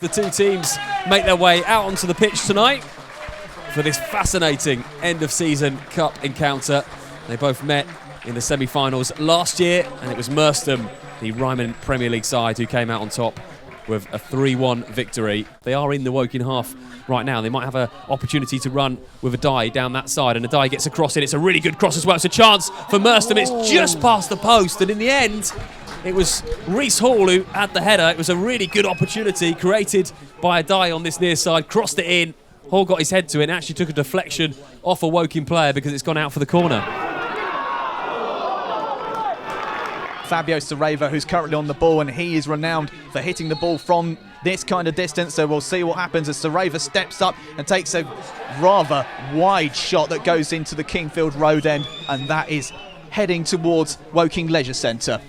The two teams make their way out onto the pitch tonight for this fascinating end-of-season cup encounter. They both met in the semi-finals last year, and it was Merstham, the Ryman Premier League side, who came out on top with a 3-1 victory. They are in the Woking half right now. They might have an opportunity to run with a die down that side, and a die gets across it. It's a really good cross as well. It's a chance for Merstham. It's just past the post, and in the end, it was Reese Hall who had the header. It was a really good opportunity created by a die on this near side. Crossed it in. Hall got his head to it and actually took a deflection off a Woking player because it's gone out for the corner. Fabio Sareva, who's currently on the ball, and he is renowned for hitting the ball from this kind of distance, so we'll see what happens as Sareva steps up and takes a rather wide shot that goes into the Kingfield Road end, and that is heading towards Woking Leisure Centre.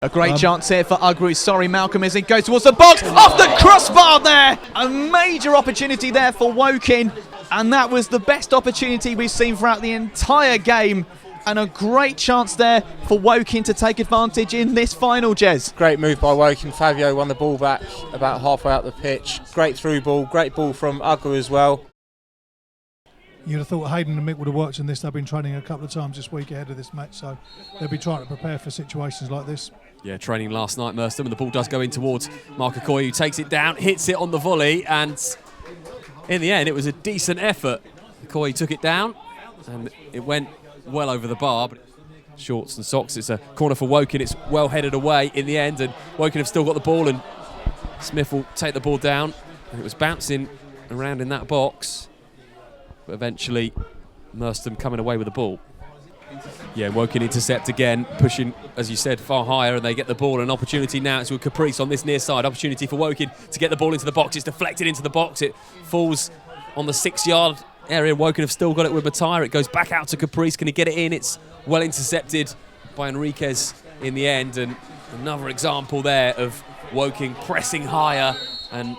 A great chance here for Ugru. Sorry, Malcolm, as it goes towards the box. Off the crossbar there! A major opportunity there for Woking, and that was the best opportunity we've seen throughout the entire game. And a great chance there for Woking to take advantage in this final, Jez. Great move by Woking. Fabio won the ball back about halfway up the pitch. Great through ball, great ball from Ugru as well. You'd have thought Hayden and Mick would have worked on this. They've been training a couple of times this week ahead of this match, so they'll be trying to prepare for situations like this. Yeah, training last night, Merstham, and the ball does go in towards Mark Okoye, who takes it down, hits it on the volley, and in the end, it was a decent effort. Okoye took it down, and it went well over the bar, but shorts and socks. It's a corner for Woking. It's well headed away in the end, and Woking have still got the ball, and Smith will take the ball down. And it was bouncing around in that box, but eventually Merstham coming away with the ball. Yeah, Woking intercept again, pushing, as you said, far higher, and they get the ball. An opportunity now. It's with Caprice on this near side. Opportunity for Woking to get the ball into the box. It's deflected into the box. It falls on the 6-yard area. Woking have still got it with Moatsider. It goes back out to Caprice. Can he get it in? It's well intercepted by Enriquez in the end. And another example there of Woking pressing higher and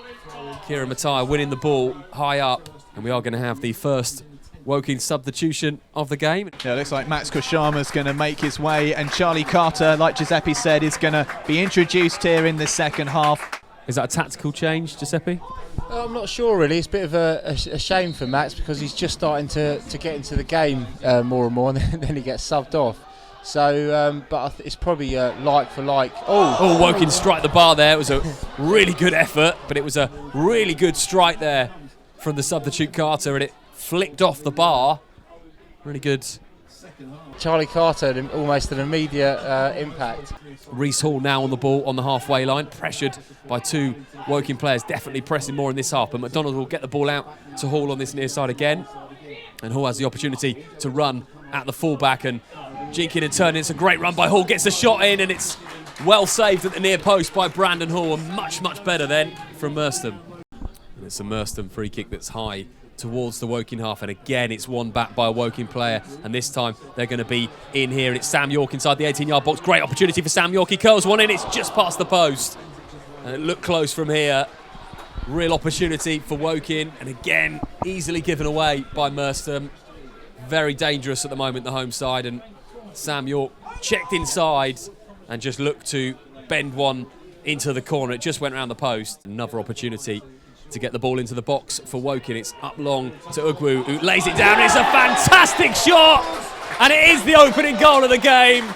Kieran Moatsider winning the ball high up. And we are going to have the first Woking substitution of the game. Yeah, it looks like Max Koshama's going to make his way, and Charlie Carter, like Giuseppe said, is going to be introduced here in the second half. Is that a tactical change, Giuseppe? I'm not sure really. It's a bit of a shame for Max because he's just starting to get into the game more and more, and then he gets subbed off. So, but it's probably like for like. Oh, Woking strike the bar there. It was a really good effort, but it was a really good strike there from the substitute Carter, and it flicked off the bar. Really good. Charlie Carter, almost an immediate impact. Reese Hall now on the ball on the halfway line, pressured by two Woking players, definitely pressing more in this half, but McDonald will get the ball out to Hall on this near side again, and Hall has the opportunity to run at the fullback and jinking and turning. It's a great run by Hall, gets a shot in, and it's well saved at the near post by Brandon Hall, and much better then from Merstham. And it's a Merstham free kick that's high towards the Woking half, and again it's won back by a Woking player, and this time they're going to be in here, and it's Sam York inside the 18-yard box. Great opportunity for Sam York. He curls one in, it's just past the post, and it looked close from here. Real opportunity for Woking, and again easily given away by Merstham. Very dangerous at the moment, the home side, and Sam York checked inside and just looked to bend one into the corner. It just went around the post. Another opportunity to get the ball into the box for Woking. It's up long to Ugwu, who lays it down. It's a fantastic shot, and it is the opening goal of the game.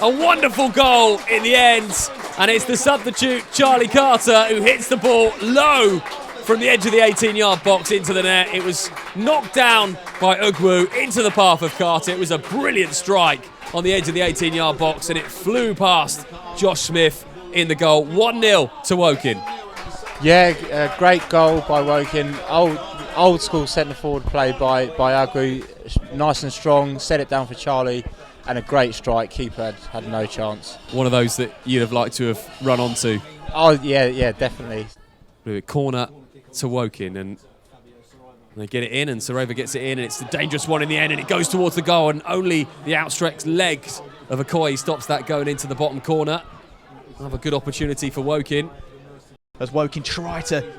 A wonderful goal in the end, and it's the substitute Charlie Carter who hits the ball low from the edge of the 18-yard box into the net. It was knocked down by Ugwu into the path of Carter. It was a brilliant strike on the edge of the 18-yard box, and it flew past Josh Smith in the goal. 1-0 to Woking. Yeah, great goal by Woking. Old school centre forward play by Ugwu. Nice and strong, set it down for Charlie, and a great strike. Keeper had no chance. One of those that you'd have liked to have run onto. Oh yeah, definitely. Corner to Woking, and they get it in, and Sareva gets it in, and it's the dangerous one in the end, and it goes towards the goal, and only the outstretched legs of Okoye stops that going into the bottom corner. Another good opportunity for Woking. As Woking try to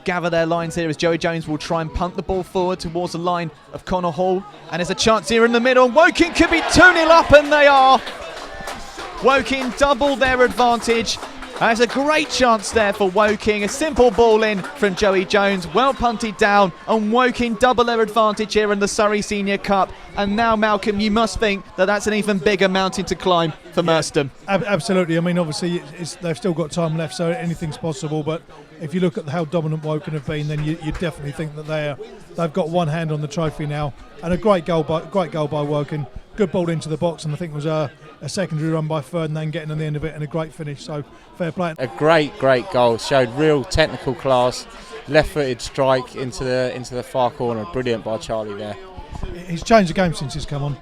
gather their lines here, as Joey Jones will try and punt the ball forward towards the line of Connor Hall, and there's a chance here in the middle. Woking could be 2-0 up, and they are. Woking double their advantage There's a great chance there for Woking. A simple ball in from Joey Jones, well punted down, and Woking double their advantage here in the Surrey Senior Cup. And now, Malcolm, you must think that that's an even bigger mountain to climb for Merstham. Absolutely. I mean, obviously, they've still got time left, so anything's possible. But if you look at how dominant Woking have been, then you definitely think that they've got one hand on the trophy now. And a great goal by Woking. Good ball into the box, and I think it was a secondary run by Ferdinand getting on the end of it, and a great finish. So fair play. A great goal. Showed real technical class. Left-footed strike into the far corner. Brilliant by Charlie there. He's changed the game since he's come on.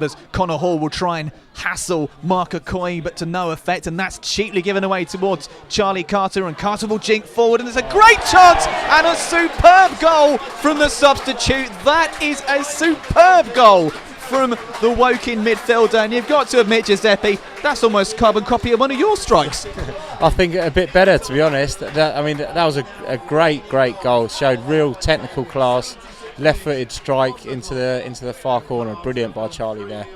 As Connor Hall will try and hassle Mark Okoye, but to no effect, and that's cheaply given away towards Charlie Carter, and Carter will jink forward, and there's a great chance and a superb goal from the substitute. That is a superb goal from the Woking midfielder, and you've got to admit, Giuseppe, that's almost carbon copy of one of your strikes. I think a bit better, to be honest. That was a great goal. Showed real technical class. Left-footed strike into the far corner. Brilliant by Charlie there.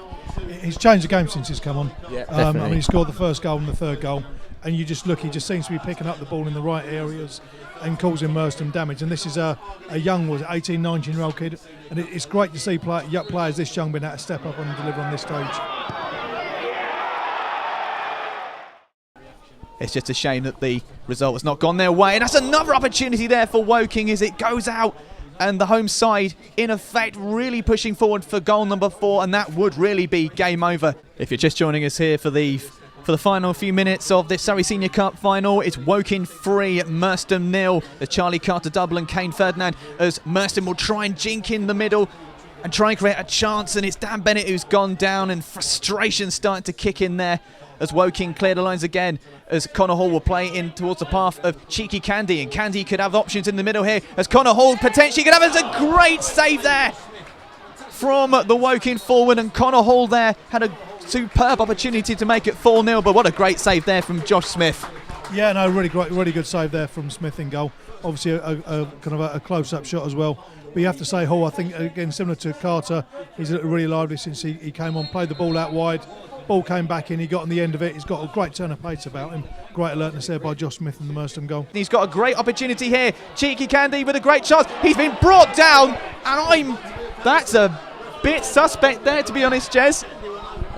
He's changed the game since he's come on. Yeah, definitely. I mean, he scored the first goal and the third goal, and you just look, he just seems to be picking up the ball in the right areas and causing Merstham damage. And this is a young, 18, 19-year-old kid, and it's great to see players this young being able to step up and deliver on this stage. It's just a shame that the result has not gone their way, and that's another opportunity there for Woking as it goes out. And the home side, in effect, really pushing forward for goal number 4, and that would really be game over. If you're just joining us here for the final few minutes of this Surrey Senior Cup final, it's Woking 3, Merstham 0. The Charlie Carter double and Kane Ferdinand, as Merstham will try and jink in the middle and try and create a chance, and it's Dan Bennett who's gone down, and frustration starting to kick in there as Woking clear the lines again, as Connor Hall will play in towards the path of Cheeky Candy, and Candy could have options in the middle here, as Connor Hall potentially could have. It's a great save there from the Woking forward, and Connor Hall there had a superb opportunity to make it 4-0, but what a great save there from Josh Smith. Yeah, no, really good save there from Smith in goal. Obviously a kind of a close-up shot as well. But you have to say, Hall, I think, again, similar to Carter, he's really lively since he came on, played the ball out wide. Ball came back in, he got on the end of it. He's got a great turn of pace about him. Great alertness there by Josh Smith in the Merstham goal. He's got a great opportunity here. Cheeky Candy with a great chance. He's been brought down, and that's a bit suspect there, to be honest, Jez.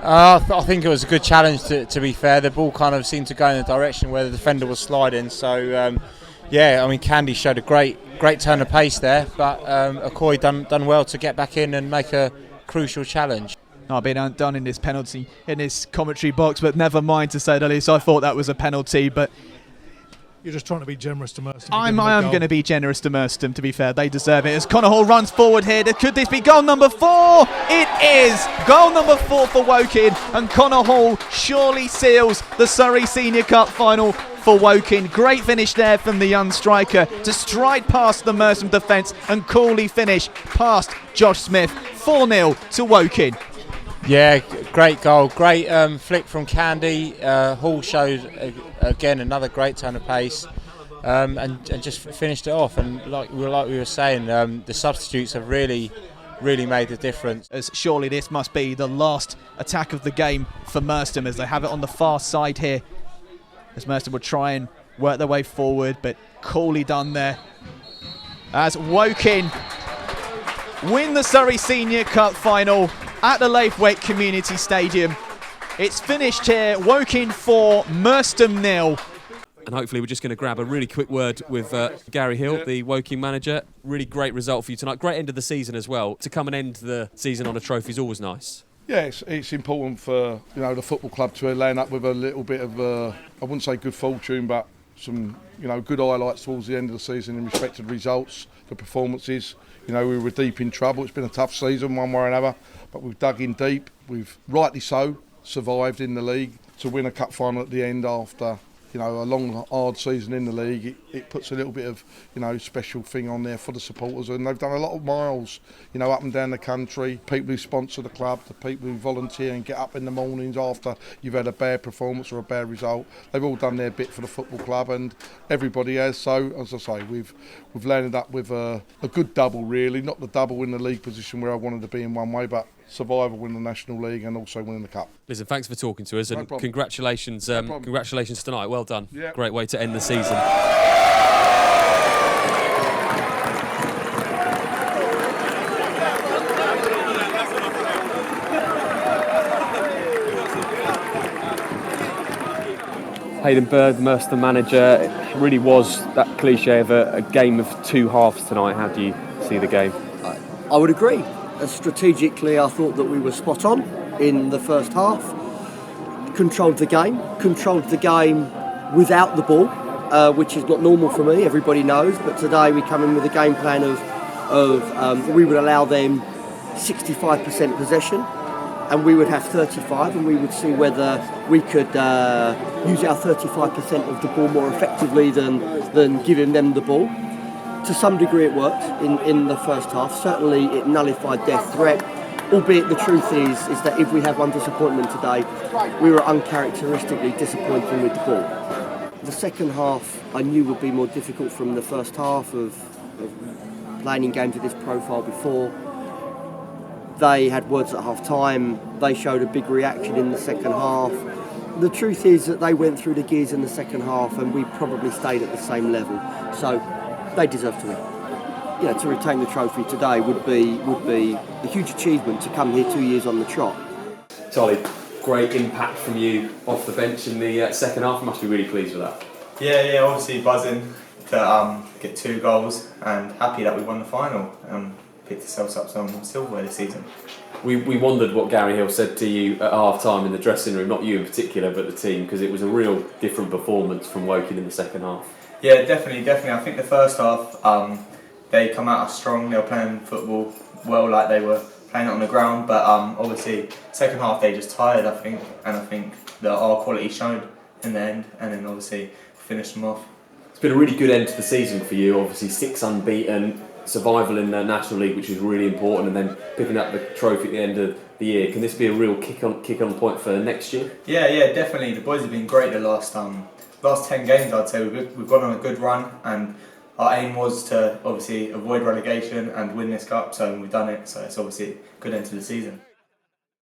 I think it was a good challenge, to be fair. The ball kind of seemed to go in the direction where the defender was sliding. So, Candy showed a great turn of pace there, but Okoye done well to get back in and make a crucial challenge. I've been undone in this penalty, in this commentary box, but never mind, to say the least. I thought that was a penalty, but you're just trying to be generous to Merstham. I am going to be generous to Merstham, to be fair. They deserve it. As Connor Hall runs forward here, could this be goal number 4? It is goal number 4 for Woking, and Connor Hall surely seals the Surrey Senior Cup final for Woking. Great finish there from the young striker to stride past the Merstham defence and coolly finish past Josh Smith. 4-0 to Woking. Yeah, great goal, great flick from Candy. Hall showed again another great turn of pace, and just finished it off. And like we were saying, the substitutes have really made the difference. As surely this must be the last attack of the game for Merstham, as they have it on the far side here. As Merstham will try and work their way forward, but coolly done there. As Woking win the Surrey Senior Cup final at the Whyteleafe Community Stadium. It's finished here, Woking 4, Merstham 0. And hopefully we're just going to grab a really quick word with Gary Hill, the Woking manager. Really great result for you tonight. Great end of the season as well. To come and end the season on a trophy is always nice. Yeah, it's important for the football club to land up with a little bit of I wouldn't say good fortune, but some good highlights towards the end of the season in respect to the results, the performances. We were deep in trouble. It's been a tough season one way or another, but we've dug in deep. We've rightly so survived in the league to win a cup final at the end after a long hard season in the league. It puts a little bit of special thing on there for the supporters, and they've done a lot of miles up and down the country. People who sponsor the club, the people who volunteer and get up in the mornings after you've had a bad performance or a bad result, they've all done their bit for the football club, and everybody has. So as I say, we've landed up with a good double, really. Not the double in the league position where I wanted to be in one way, but survival, win the National League and also winning the Cup. Listen, thanks for talking to us, No and problem. congratulations, congratulations tonight. Well done. Yeah. Great way to end the season. Hayden Bird, Merstham manager. It really was that cliche of a game of two halves tonight. How do you see the game? I would agree. Strategically, I thought that we were spot on in the first half. Controlled the game without the ball, which is not normal for me, everybody knows, but today we come in with a game plan of we would allow them 65% possession and we would have 35, and we would see whether we could use our 35% of the ball more effectively than giving them the ball. To some degree it worked in the first half. Certainly it nullified their threat, albeit the truth is that if we have one disappointment today, we were uncharacteristically disappointing with the ball. The second half I knew would be more difficult from the first half of playing in games of this profile before. They had words at half time, they showed a big reaction in the second half. The truth is that they went through the gears in the second half and we probably stayed at the same level. So they deserve to win. To retain the trophy today would be a huge achievement to come here 2 years on the trot. Charlie, great impact from you off the bench in the second half. You must be really pleased with that. Yeah, obviously buzzing to get 2 goals and happy that we won the final. Picked ourselves up some silverware this season. We wondered what Gary Hill said to you at half time in the dressing room, not you in particular, but the team, because it was a real different performance from Woking in the second half. Yeah, definitely. I think the first half, they come out strong, they were playing football well, like they were playing it on the ground, but obviously second half they just tired, I think, and I think that our quality showed in the end, and then obviously finished them off. It's been a really good end to the season for you, obviously 6 unbeaten, survival in the National League, which is really important, and then picking up the trophy at the end of the year. Can this be a real kick on point for next year? Yeah, definitely. The boys have been great the last 10 games, I'd say. We've gone on a good run, and our aim was to obviously avoid relegation and win this cup, so we've done it, so it's obviously a good end to the season.